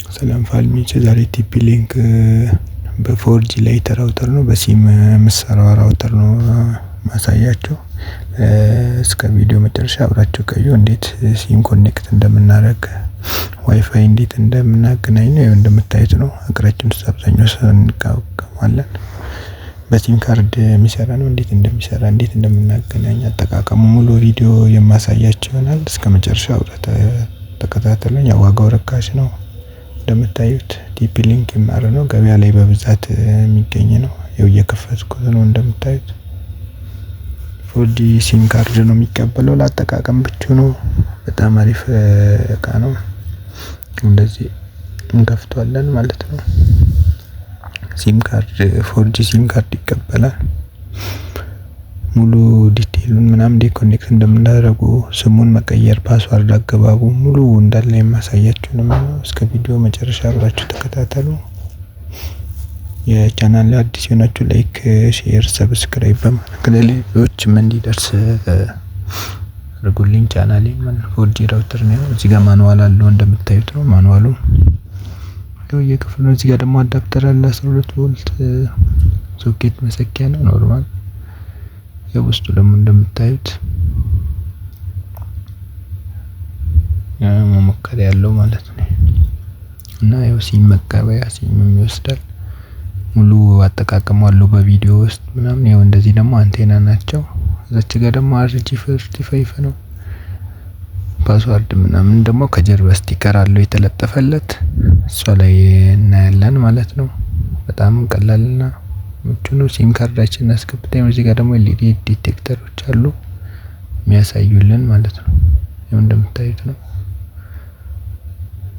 ሰላም ፋልሚች ዛሬ ቲፒ ሊንክ በ4G ላይት ራውተር ነው በሲም የምሰራው ራውተር ነው ማሳያችሁ። እስከ ቪዲዮ መጨረሻ አብራችሁ ቆዩ። እንዴት ሲም ኮኔክት እንደምናደርግ ዋይፋይ እንዴት እንደምናገናኝ ነው እንደምታዩት ነው። ሀገራችን ውስጥ አብዛኛው ሰው እንጠቀማለን። በሲም ካርድ የሚሰራ ነው። እንዴት እንደሚሰራ እንዴት እንደምናገናኝ አጠቃቀሙ ሙሉ ቪዲዮ የማሳያችሁ ይሆናል። እስከ መጨረሻው ተከታተሉኝ። ዋጋው ርካሽ ነው። እንደምታዩት ቲፒ ሊንክ ይማር ነው። ገበያ ላይ በብዛት የሚገኝ ነው። ያው እየከፈትኩት ነው። እንደምታዩት 4G ሲም ካርድ ነው የሚቀበለው። ለአጠቃቀም ብቻ ነው። በጣም አሪፍ እቃ ነው። እንደዚህ እንከፍቷለን ማለት ነው። ሲም ካርድ 4G ሲም ካርድ ይቀበላል። ሙሉ ዲቴይሉን ምናምን ዲኮኔክት እንደምናደርጉ ስሙን መቀየር፣ ፓስዋርድ አገባቡ ሙሉ እንዳለ የማሳያችሁ ነው። እስከ ቪዲዮ መጨረሻ አብራችሁ ተከታተሉ። የቻናል አዲስ የሆናችሁ ላይክ፣ ሼር፣ ሰብስክራይብ በማድረግ ለሌሎችም እንዲደርስ አድርጉልኝ። ቻናሌን 4G ራውተር ነው። እዚህ ጋር ማኑዋል አለው እንደምታዩት ነው። ማኑዋሉ የክፍሉ ነው። እዚህ ጋር ደግሞ አዳፕተር አለ። 12 ቮልት ሶኬት መሰኪያ ነው። ኖርማል የውስጡ ደግሞ እንደምታዩት መሞከሪያ ያለው ማለት ነው። እና ያው ሲም መቀበያ ሲም ይወስዳል። ሙሉ አጠቃቀሙ አለው በቪዲዮ ውስጥ ምናምን። ያው እንደዚህ ደግሞ አንቴና ናቸው። እዛች ጋር ደግሞ RG45 ነው። ፓስዋርድ ምናምን ደግሞ ከጀርባ ስቲከር አለው የተለጠፈለት። እሷ ላይ እናያለን ማለት ነው። በጣም ቀላልና ምቹ ነው። ሲም ካርዳችንን አስገብተን እዚህ ጋር ደግሞ LED ዲቴክተሮች አሉ የሚያሳዩልን ማለት ነው። ያው እንደምታዩት ነው።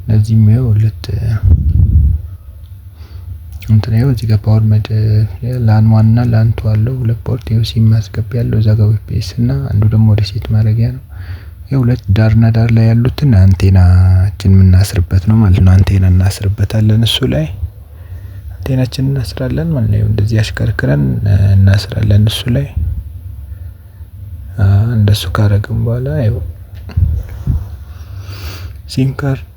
ለዚህም ያው ሁለት እንትን ያው እዚህ ጋር ፓወር መድ ላን 1 እና ላን 2 አለው። ሁለት ፖርት ያው ሲም ማስገቢያ ያለው እዛ ጋር ዩፒኤስ እና አንዱ ደግሞ ሪሴት ማድረጊያ ነው። ሁለት ዳርና ዳር ላይ ያሉትን አንቴናችን የምናስርበት ነው ማለት ነው። አንቴና እናስርበታለን። እሱ ላይ አንቴናችን እናስራለን ማለት ነው። እንደዚህ አሽከርክረን እናስራለን እሱ ላይ። እንደሱ ካረግን በኋላ ያው ሲም ካርድ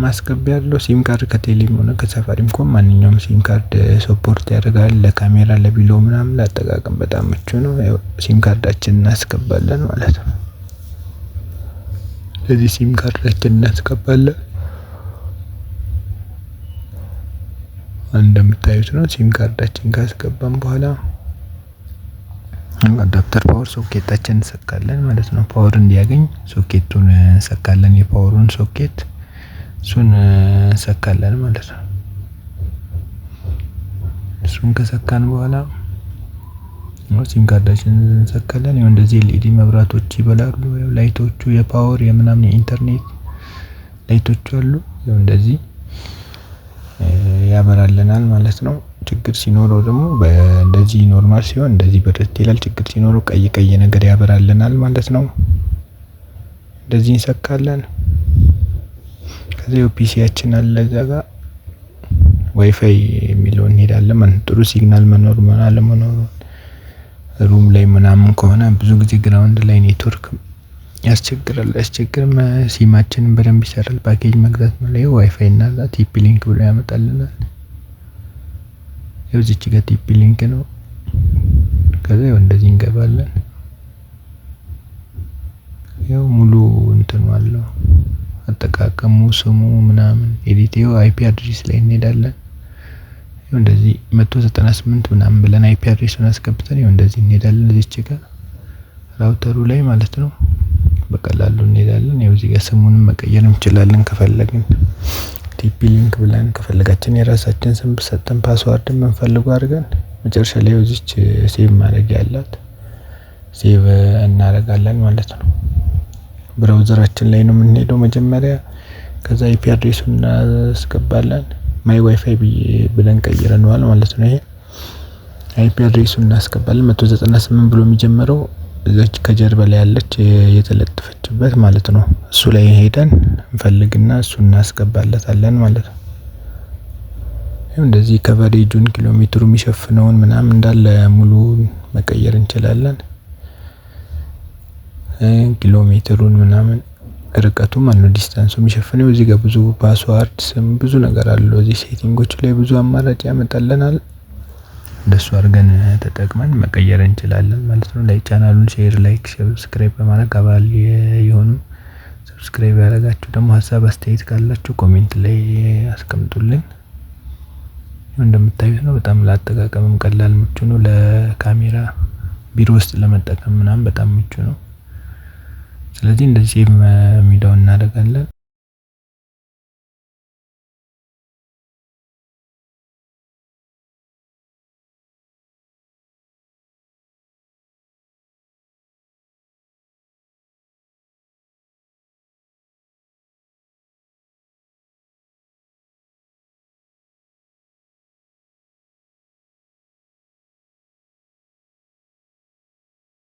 ማስገቢያ ያለው ሲም ካርድ ከቴሌም ሆነ ከሳፋሪኮም ማንኛውም ሲም ካርድ ሰፖርት ያደርጋል። ለካሜራ ለቪዲዮ ምናምን ለአጠቃቀም በጣም ምቹ ነው። ያው ሲም ካርዳችንን እናስገባለን ማለት ነው። ለዚህ ሲም ካርዳችንን እናስገባለን። እንደምታዩት ነው። ሲም ካርዳችንን ካስገባን በኋላ አዳፕተር ፓወር ሶኬታችንን እንሰካለን ማለት ነው። ፓወር እንዲያገኝ ሶኬቱን እንሰካለን። የፓወሩን ሶኬት እሱን እንሰካለን ማለት ነው። እሱን ከሰካን በኋላ ሲም ካርዳችንን እንሰካለን። ያው እንደዚህ LED መብራቶች ይበላሉ። ያው ላይቶቹ የፓወር የምናምን የኢንተርኔት ላይቶቹ አሉ። ያው እንደዚህ ያበራልናል ማለት ነው። ችግር ሲኖረው ደግሞ እንደዚህ ኖርማል ሲሆን እንደዚህ በርት ይላል። ችግር ሲኖረው ቀይ ቀይ ነገር ያበራልናል ማለት ነው። እንደዚህ እንሰካለን። ከዚህ ፒሲያችን አለ እዛ ጋር ዋይፋይ የሚለው እንሄዳለን ማለት ጥሩ ሲግናል መኖር አለመኖር ሩም ላይ ምናምን ከሆነ ብዙ ጊዜ ግራውንድ ላይ ኔትወርክ ያስቸግራል። ሲማችንን በደንብ ይሰራል። ፓኬጅ መግዛት ማለት ዋይፋይ እና ቲፒ ሊንክ ብሎ ያመጣልናል። ያው እዚች ጋር ቲፒ ሊንክ ነው። ከዛ ያው እንደዚህ እንገባለን። ያው ሙሉ እንትን አለው አጠቃቀሙ ስሙ ምናምን ኤዲቲው አይፒ አድሬስ ላይ እንሄዳለን። ያው እንደዚህ 198 ምናምን ብለን አይፒ አድሬሱን አስገብተን ያው እንደዚህ እንሄዳለን። እዚች ጋር ራውተሩ ላይ ማለት ነው። በቀላሉ እንሄዳለን። ያው እዚህ ጋር ስሙንም መቀየር እንችላለን ከፈለግን። ቲፒ ሊንክ ብለን ከፈለጋችን የራሳችን ስም ሰጠን ፓስዋርድ የምንፈልገው አድርገን መጨረሻ ላይ እዚች ሴቭ ማድረግ ያላት ሴቭ እናደርጋለን ማለት ነው። ብራውዘራችን ላይ ነው የምንሄደው መጀመሪያ። ከዛ አይፒ አድሬሱን እናስገባለን። ማይ ዋይፋይ ብለን ቀይረነዋል ማለት ነው። ይሄ አይፒ አድሬሱን እናስገባለን። 198 ብሎ የሚጀምረው እዛች ከጀርባ ላይ ያለች የተለጠፈችበት ማለት ነው። እሱ ላይ ሄደን እንፈልግና እሱን እናስገባለታለን ማለት ነው። ይሄው እንደዚህ ከቨሬጁን ኪሎሜትሩ የሚሸፍነውን ምናምን እንዳለ ሙሉ መቀየር እንችላለን። ኪሎሜትሩን ምናምን ርቀቱ ማለት ነው ዲስታንሱ የሚሸፍነው። እዚህ ጋር ብዙ ፓስዋርድ ስም ብዙ ነገር አለው። እዚህ ሴቲንጎች ላይ ብዙ አማራጭ ያመጣልናል። እንደሱ አድርገን ተጠቅመን መቀየር እንችላለን ማለት ነው። ላይ ቻናሉን ሼር፣ ላይክ፣ ሰብስክራይብ በማድረግ አባል የሆኑ ሰብስክራይብ ያደረጋችሁ ደግሞ ሀሳብ አስተያየት ካላችሁ ኮሜንት ላይ አስቀምጡልኝ። እንደምታዩት ነው በጣም ለአጠቃቀምም ቀላል ምቹ ነው። ለካሜራ ቢሮ ውስጥ ለመጠቀም ምናምን በጣም ምቹ ነው። ስለዚህ እንደዚህ የሚለውን እናደርጋለን።